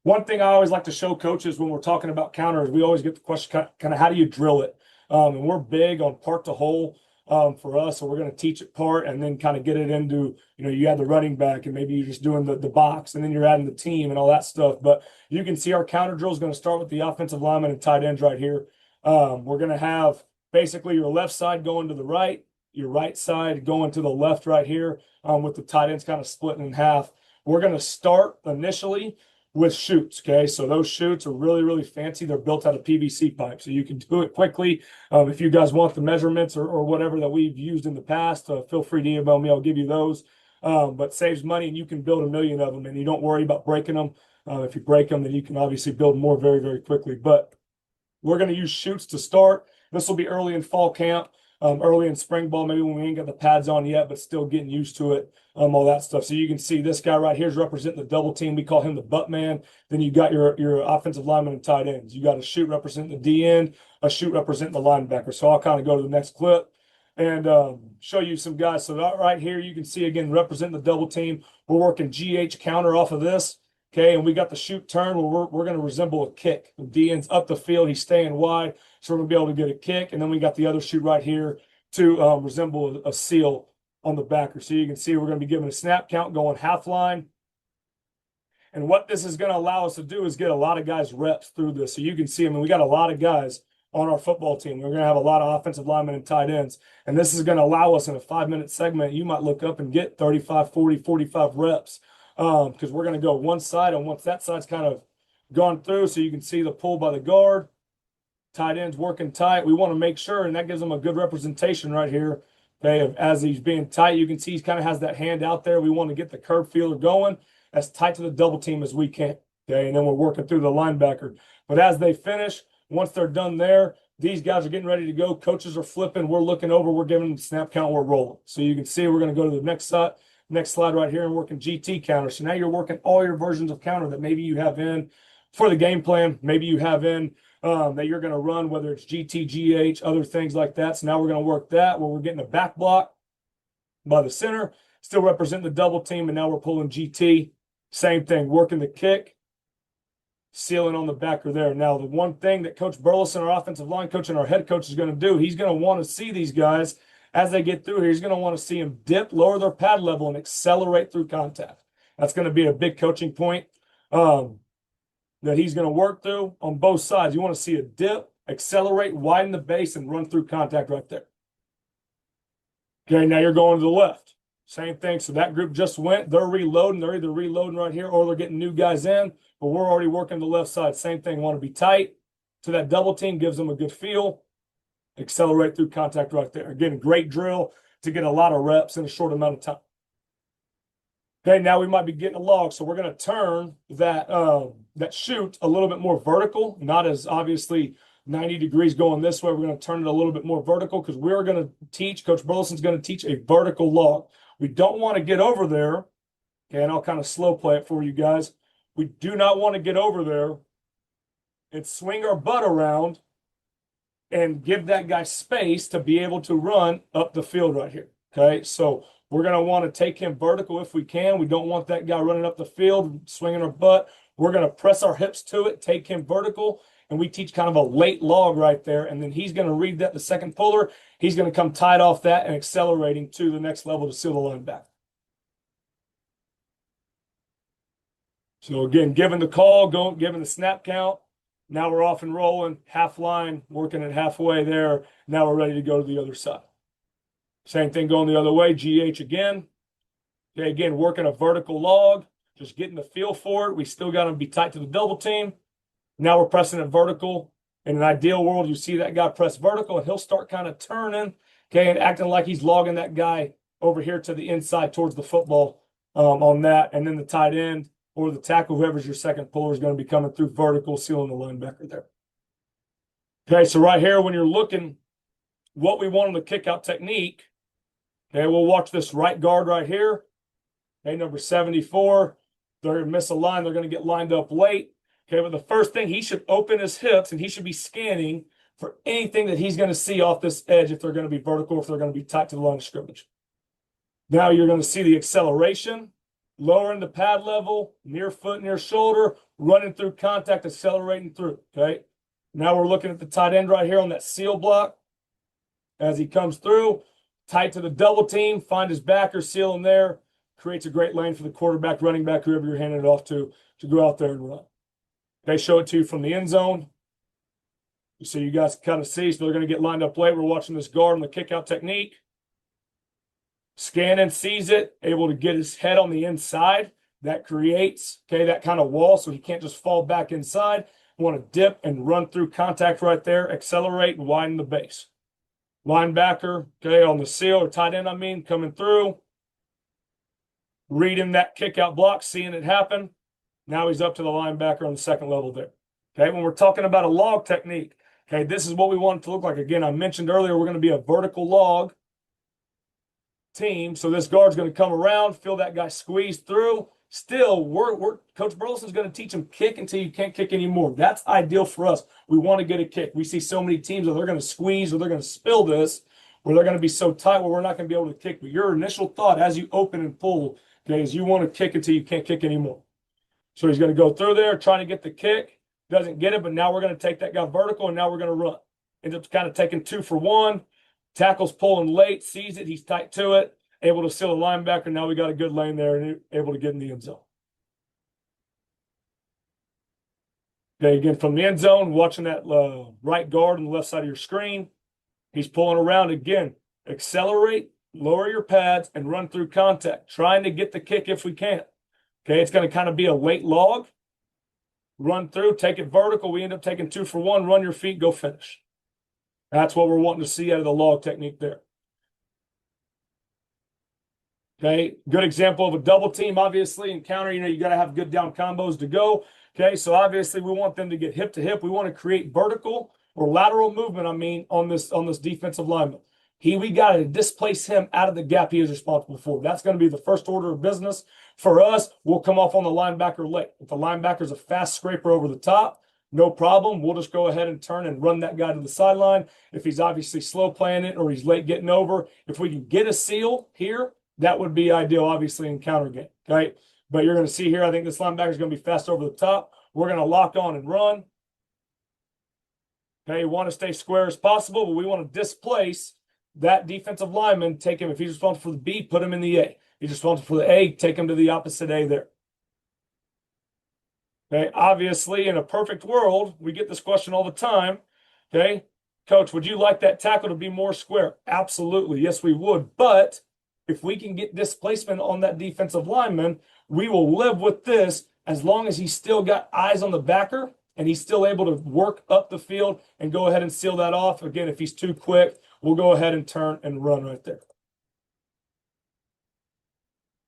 One thing I always like to show coaches when we're talking about counters, we always get the question kind of how do you drill it? And we're big on part to whole for us. So we're going to teach it part and then kind of get it into, you add the running back and maybe you're just doing the box and then you're adding the team and all that stuff. But you can see our counter drill is going to start with the offensive lineman and tight ends right here. We're going to have basically your left side going to the right, your right side going to the left right here with the tight ends kind of splitting in half. We're going to start initially with chutes, okay? So those chutes are really, really fancy. They're built out of PVC pipe, so you can do it quickly. If you guys want the measurements or whatever that we've used in the past, feel free to email me. I'll give you those. But saves money, and you can build 1,000,000 of them, and you don't worry about breaking them. If you break them, then you can obviously build more very, very quickly. But we're going to use chutes to start. This will be early in fall camp, early in spring ball, maybe when we ain't got the pads on yet, but still getting used to it, all that stuff. So you can see this guy right here is representing the double team. We call him the butt man. Then you got your offensive lineman and tight ends. You got a chute representing the D end, a chute representing the linebacker. So I'll kind of go to the next clip and show you some guys. So that right here, you can see again representing the double team. We're working GH counter off of this. Okay, and we got the chute turn where we're going to resemble a kick. The D end's up the field, he's staying wide, so we're going to be able to get a kick. And then we got the other chute right here to resemble a seal on the backer. So you can see we're going to be giving a snap count going half line. And what this is going to allow us to do is get a lot of guys reps through this. So you can see, we got a lot of guys on our football team. We're going to have a lot of offensive linemen and tight ends. And this is going to allow us in a 5-minute segment, you might look up and get 35, 40, 45 reps. Because we're going to go one side, and once that side's kind of gone through, so you can see the pull by the guard, tight ends working tight. We want to make sure, and that gives them a good representation right here. Okay, as he's being tight, you can see he kind of has that hand out there. We want to get the curve feeler going as tight to the double team as we can. Okay, and then we're working through the linebacker. But as they finish, once they're done there, these guys are getting ready to go. Coaches are flipping. We're looking over. We're giving them the snap count. We're rolling. So you can see we're going to go to the next side. Next slide right here and working GT counter. So now you're working all your versions of counter that maybe you have in for the game plan. Maybe you have in that you're going to run, whether it's GT, GH, other things like that. So now we're going to work that where we're getting a back block by the center, still representing the double team. And now we're pulling GT. Same thing, working the kick, sealing on the backer there. Now, the one thing that Coach Burleson, our offensive line coach, and our head coach is going to do, he's going to want to see these guys as they get through here. He's going to want to see them dip, lower their pad level, and accelerate through contact. That's going to be a big coaching point that he's going to work through on both sides. You want to see a dip, accelerate, widen the base, and run through contact right there. Okay, now you're going to the left. Same thing. So that group just went. They're reloading. They're either reloading right here or they're getting new guys in, but we're already working the left side. Same thing. Want to be tight to that double team, gives them a good feel. Accelerate through contact right there. Again, great drill to get a lot of reps in a short amount of time. Okay, now we might be getting a log, so we're going to turn that that chute a little bit more vertical, not as obviously 90 degrees going this way. We're going to turn it a little bit more vertical because we're going to teach, Coach Burleson's going to teach a vertical log. We don't want to get over there, okay, and I'll kind of slow play it for you guys. We do not want to get over there and swing our butt around and give that guy space to be able to run up the field right here, okay? So we're going to want to take him vertical if we can. We don't want that guy running up the field, swinging our butt. We're going to press our hips to it, take him vertical, and we teach kind of a late log right there, and then he's going to read that, the second puller. He's going to come tight off that and accelerating to the next level to seal the line back. So again, giving the call, giving the snap count. Now we're off and rolling, half line, working it halfway there. Now we're ready to go to the other side. Same thing going the other way, GH again. Okay, again, working a vertical log, just getting the feel for it. We still got to be tight to the double team. Now we're pressing it vertical. In an ideal world, you see that guy press vertical, and he'll start kind of turning, okay, and acting like he's logging that guy over here to the inside towards the football on that. And then the tight end or the tackle, whoever's your second puller, is going to be coming through vertical, sealing the linebacker there. Okay, so right here, when you're looking what we want on the kick-out technique, okay, we'll watch this right guard right here. Okay, number 74. They're going to miss a line. They're going to get lined up late. Okay, but the first thing, he should open his hips, and he should be scanning for anything that he's going to see off this edge if they're going to be vertical, if they're going to be tight to the line of scrimmage. Now you're going to see the acceleration, lowering the pad level, near foot, near shoulder, running through contact, accelerating through, okay? Now we're looking at the tight end right here on that seal block. As he comes through, tight to the double team, find his backer, seal him there, creates a great lane for the quarterback, running back, whoever you're handing it off to go out there and run. They show it to you from the end zone. So you guys kind of see, so they're going to get lined up late. We're watching this guard on the kickout technique. Scanning, sees it, able to get his head on the inside. That creates, okay, that kind of wall so he can't just fall back inside. Want to dip and run through contact right there, accelerate and widen the base. Linebacker, okay, on the seal or tight end, coming through. Reading that kick out block, seeing it happen. Now he's up to the linebacker on the second level there. Okay, when we're talking about a log technique, okay, this is what we want it to look like. Again, I mentioned earlier, we're going to be a vertical log team. So this guard's going to come around, feel that guy squeeze through. Still, Coach Burleson's going to teach him kick until you can't kick anymore. That's ideal for us. We want to get a kick. We see so many teams that they're going to squeeze or they're going to spill this, or they're going to be so tight where we're not going to be able to kick. But your initial thought as you open and pull, okay, is you want to kick until you can't kick anymore. So he's going to go through there, trying to get the kick. Doesn't get it, but now we're going to take that guy vertical, and now we're going to run. Ends up kind of taking 2 for 1. Tackle's pulling late, sees it, he's tight to it. Able to seal a linebacker. Now we got a good lane there and able to get in the end zone. Okay, again, from the end zone, watching that right guard on the left side of your screen. He's pulling around again. Accelerate, lower your pads, and run through contact. Trying to get the kick if we can. Okay, it's going to kind of be a late log. Run through, take it vertical. We end up taking 2 for 1. Run your feet, go finish. That's what we're wanting to see out of the log technique there. Okay, good example of a double team, obviously, in counter, you got to have good down combos to go. Okay, so obviously we want them to get hip to hip. We want to create vertical or lateral movement, on this defensive lineman. We got to displace him out of the gap he is responsible for. That's going to be the first order of business. For us, we'll come off on the linebacker late. If the linebacker's a fast scraper over the top, no problem. We'll just go ahead and turn and run that guy to the sideline. If he's obviously slow playing it or he's late getting over, if we can get a seal here, that would be ideal, obviously, in counter game, okay? But you're going to see here, I think this linebacker is going to be fast over the top. We're going to lock on and run. Okay, you want to stay square as possible, but we want to displace that defensive lineman, take him. If he's responsible for the B, put him in the A. He's responsible for the A, take him to the opposite A there. Okay, obviously, in a perfect world, we get this question all the time. Okay, Coach, would you like that tackle to be more square? Absolutely, yes, we would. But if we can get displacement on that defensive lineman, we will live with this as long as he's still got eyes on the backer and he's still able to work up the field and go ahead and seal that off. Again, if he's too quick, we'll go ahead and turn and run right there.